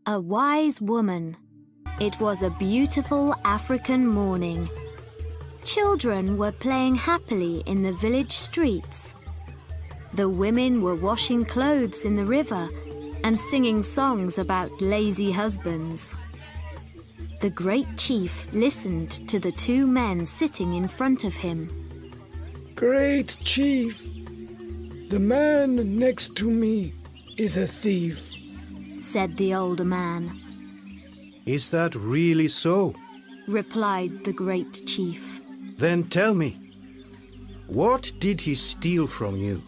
A wise woman. It was a beautiful African morning. Children were playing happily in the village streets. The women were washing clothes in the river and singing songs about lazy husbands. The great chief listened to the two men sitting in front of him. Great chief, the man next to me is a thief, said the older man. Is that really so? Replied the great chief. Then tell me, what did he steal from you?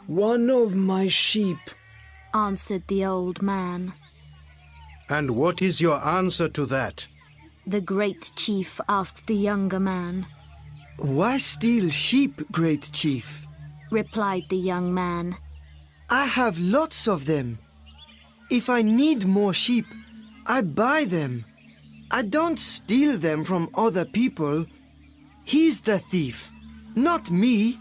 One of my sheep, answered the old man. And what is your answer to that? The great chief asked the younger man. Why steal sheep, great chief? Replied the young man. I have lots of them. If I need more sheep, I buy them. I don't steal them from other people. He's the thief, not me.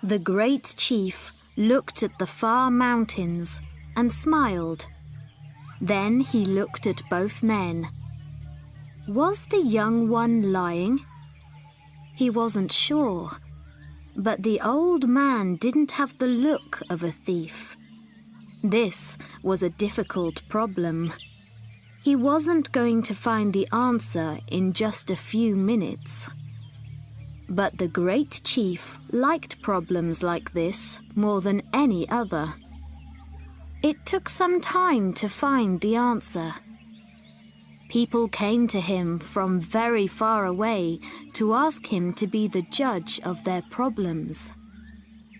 The great chief looked at the far mountains and smiled. Then he looked at both men. Was the young one lying? He wasn't sure, but the old man didn't have the look of a thief. This was a difficult problem. He wasn't going to find the answer in just a few minutes. But the great chief liked problems like this more than any other. It took some time to find the answer. People came to him from very far away to ask him to be the judge of their problems.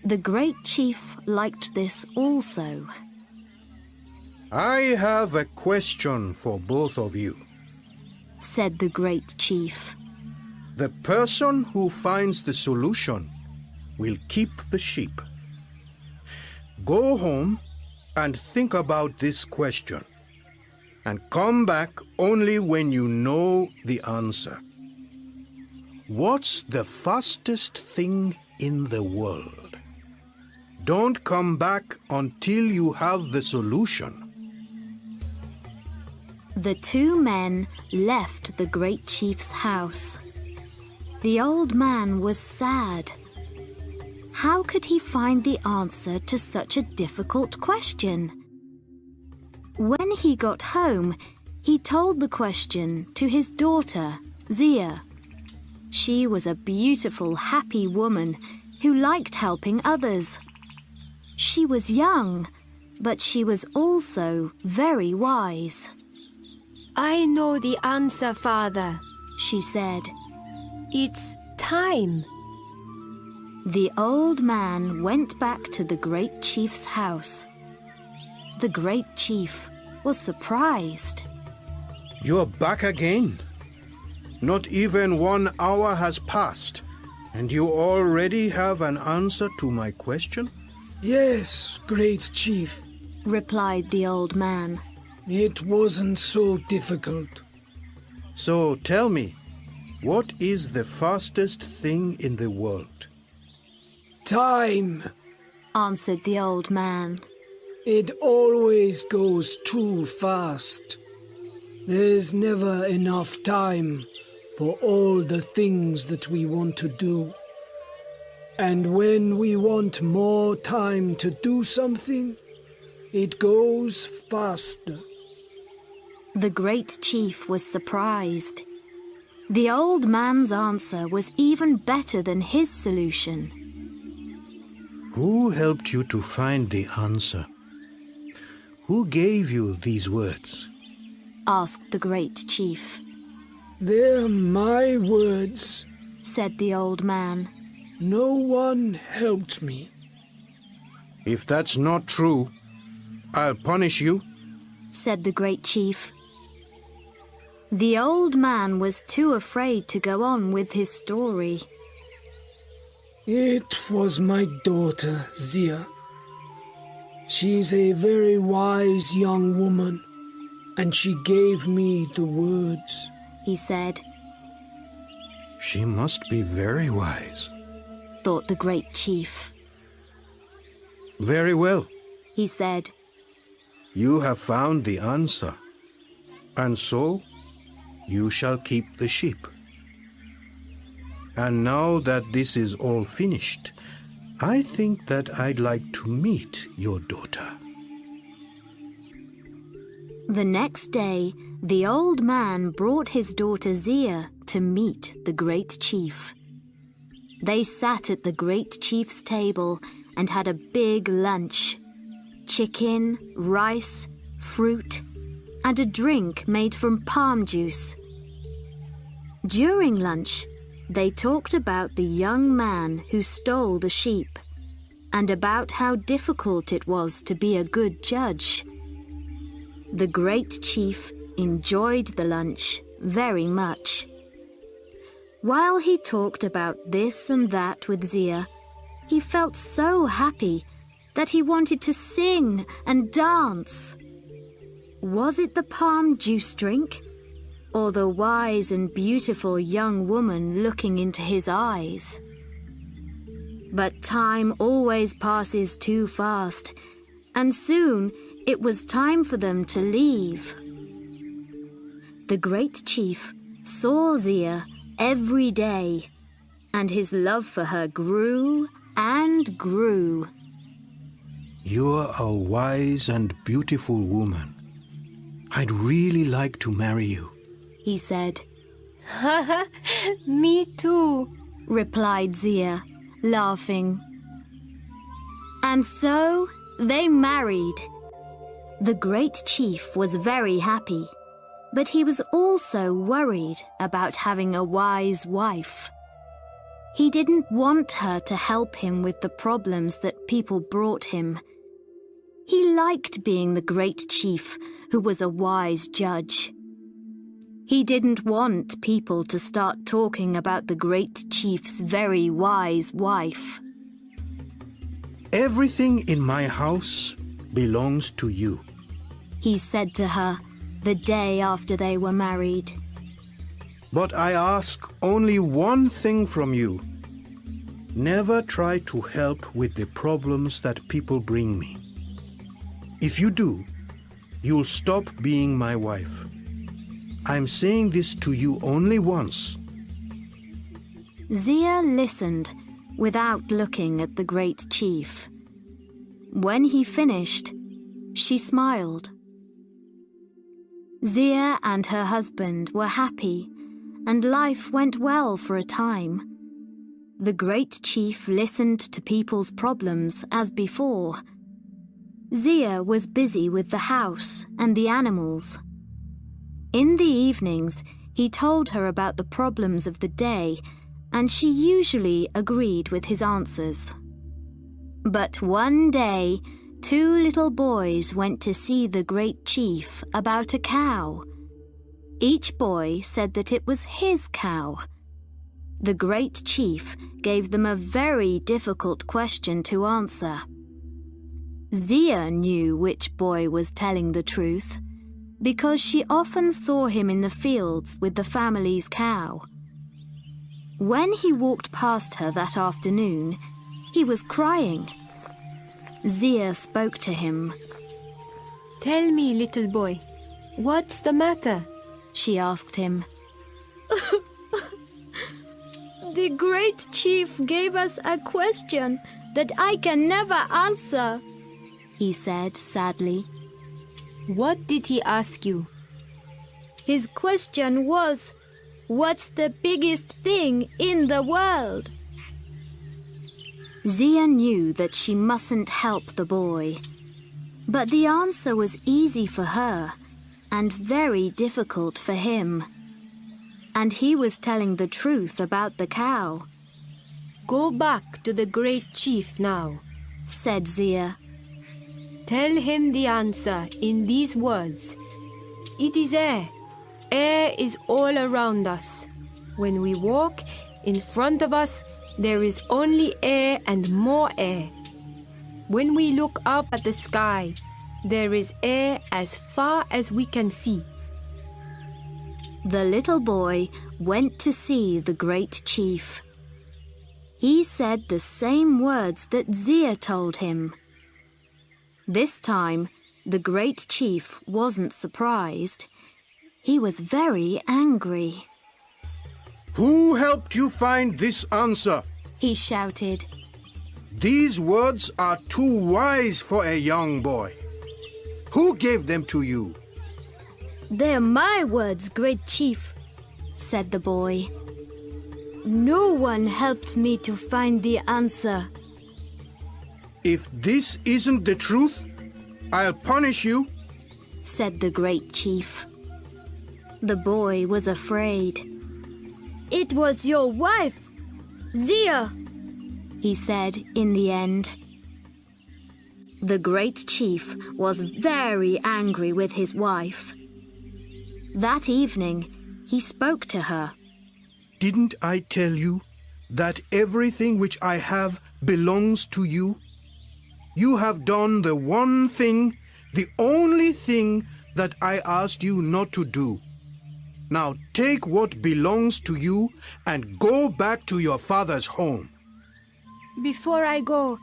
The great chief liked this also. I have a question for both of you, said the great chief. The person who finds the solution will keep the sheep. Go home and think about this question, and come back only when you know the answer. What's the fastest thing in the world? Don't come back until you have the solution. The two men left the great chief's house. The old man was sad. How could he find the answer to such a difficult question? When he got home, he told the question to his daughter, Zia. She was a beautiful, happy woman who liked helping others. She was young, but she was also very wise. I know the answer, Father, she said. It's time. The old man went back to the great chief's house. The great chief was surprised. You're back again. Not even 1 hour has passed, and you already have an answer to my question? Yes, great chief, replied the old man. It wasn't so difficult. So tell me, what is the fastest thing in the world? Time, answered the old man. It always goes too fast. There's never enough time for all the things that we want to do. And when we want more time to do something, it goes faster. The great chief was surprised. The old man's answer was even better than his solution. Who helped you to find the answer? Who gave you these words? Asked the great chief. They're my words, said the old man. No one helped me. If that's not true, I'll punish you, said the great chief. The old man was too afraid to go on with his story. It was my daughter, Zia. She's a very wise young woman, and she gave me the words, he said. She must be very wise, thought the great chief. Very well, he said. You have found the answer, and so you shall keep the sheep. And now that this is all finished, I think that I'd like to meet your daughter. The next day, the old man brought his daughter Zia to meet the great chief. They sat at the great chief's table and had a big lunch. Chicken, rice, fruit, and a drink made from palm juice. During lunch, they talked about the young man who stole the sheep and about how difficult it was to be a good judge. The great chief enjoyed the lunch very much. While he talked about this and that with Zia, he felt so happy that he wanted to sing and dance. Was it the palm juice drink, or the wise and beautiful young woman looking into his eyes? But time always passes too fast, and soon it was time for them to leave. The great chief saw Zia every day, and his love for her grew and grew. You're a wise and beautiful woman. I'd really like to marry you, he said. Me too, Replied Zia, laughing. And so they married. The great chief was very happy, but he was also worried about having a wise wife. He didn't want her to help him with the problems that people brought him. He liked being the great chief who was a wise judge. He didn't want people to start talking about the great chief's very wise wife. Everything in my house belongs to you, He said to her the day after they were married. but I ask only one thing from you. Never try to help with the problems that people bring me. If you do, you'll stop being my wife. I'm saying this to you only once. Zia listened without looking at the great chief. When he finished, she smiled. Zia and her husband were happy, and life went well for a time. The great chief listened to people's problems as before. Zia was busy with the house and the animals. In the evenings, he told her about the problems of the day, and she usually agreed with his answers. But one day, 2 little boys went to see the great chief about a cow. Each boy said that it was his cow. The great chief gave them a very difficult question to answer. Zia knew which boy was telling the truth, because she often saw him in the fields with the family's cow. When he walked past her that afternoon, he was crying. Zia spoke to him. Tell me, little boy, what's the matter? She asked him. The great chief gave us a question that I can never answer, He said sadly. What did he ask you? His question was, what's the biggest thing in the world? Zia knew that she mustn't help the boy. But the answer was easy for her and very difficult for him. And he was telling the truth about the cow, Go back to the great chief now. said Zia. Tell him the answer in these words. It is air. Air is all around us. When we walk, in front of us, there is only air and more air. When we look up at the sky, there is air as far as we can see. The little boy went to see the great chief. He said the same words that Zia told him. This time, The great chief wasn't surprised. He was very angry. Who helped you find this answer? He shouted. These words are too wise for a young boy. Who gave them to you? They're my words, great chief, said the boy. No one helped me to find the answer. If this isn't the truth, I'll punish you, said the great chief. The boy was afraid. It was your wife, Zia, he said in the end. The great chief was very angry with his wife. That evening, he spoke to her. Didn't I tell you that everything which I have belongs to you? You have done the one thing, the only thing that I asked you not to do. Now take what belongs to you and go back to your father's home. Before I go,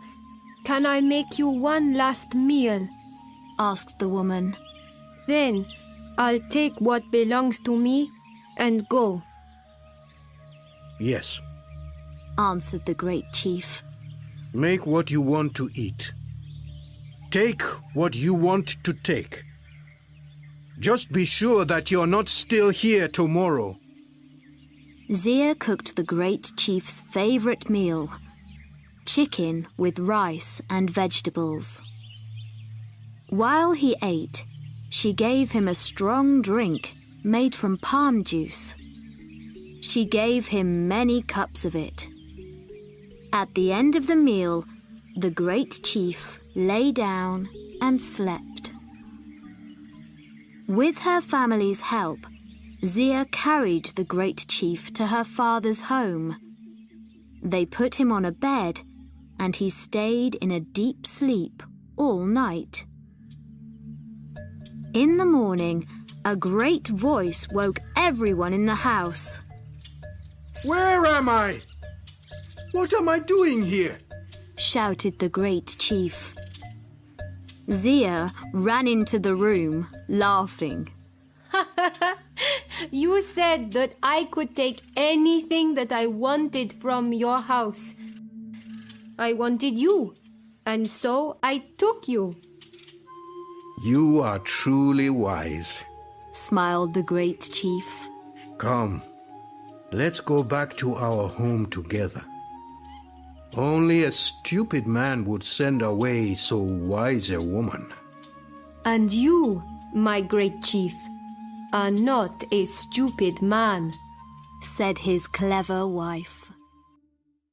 can I make you one last meal? Asked the woman. Then I'll take what belongs to me and go. Yes, answered the great chief. Make what you want to eat. Take what you want to take. Just be sure that you're not still here tomorrow. Zia cooked the great chief's favorite meal, chicken with rice and vegetables. While he ate, she gave him a strong drink made from palm juice. She gave him many cups of it. At the end of the meal, the great chief lay down and slept. With her family's help, Zia carried the great chief to her father's home. They put him on a bed, and he stayed in a deep sleep all night. In the morning, a great voice woke everyone in the house. Where am I? What am I doing here? Shouted the great chief. Zia ran into the room, laughing. You said that I could take anything that I wanted from your house. I wanted you, and so I took you. You are truly wise, smiled the great chief. Come, let's go back to our home together. Only a stupid man would send away so wise a woman. And you, my great chief, are not a stupid man, said his clever wife.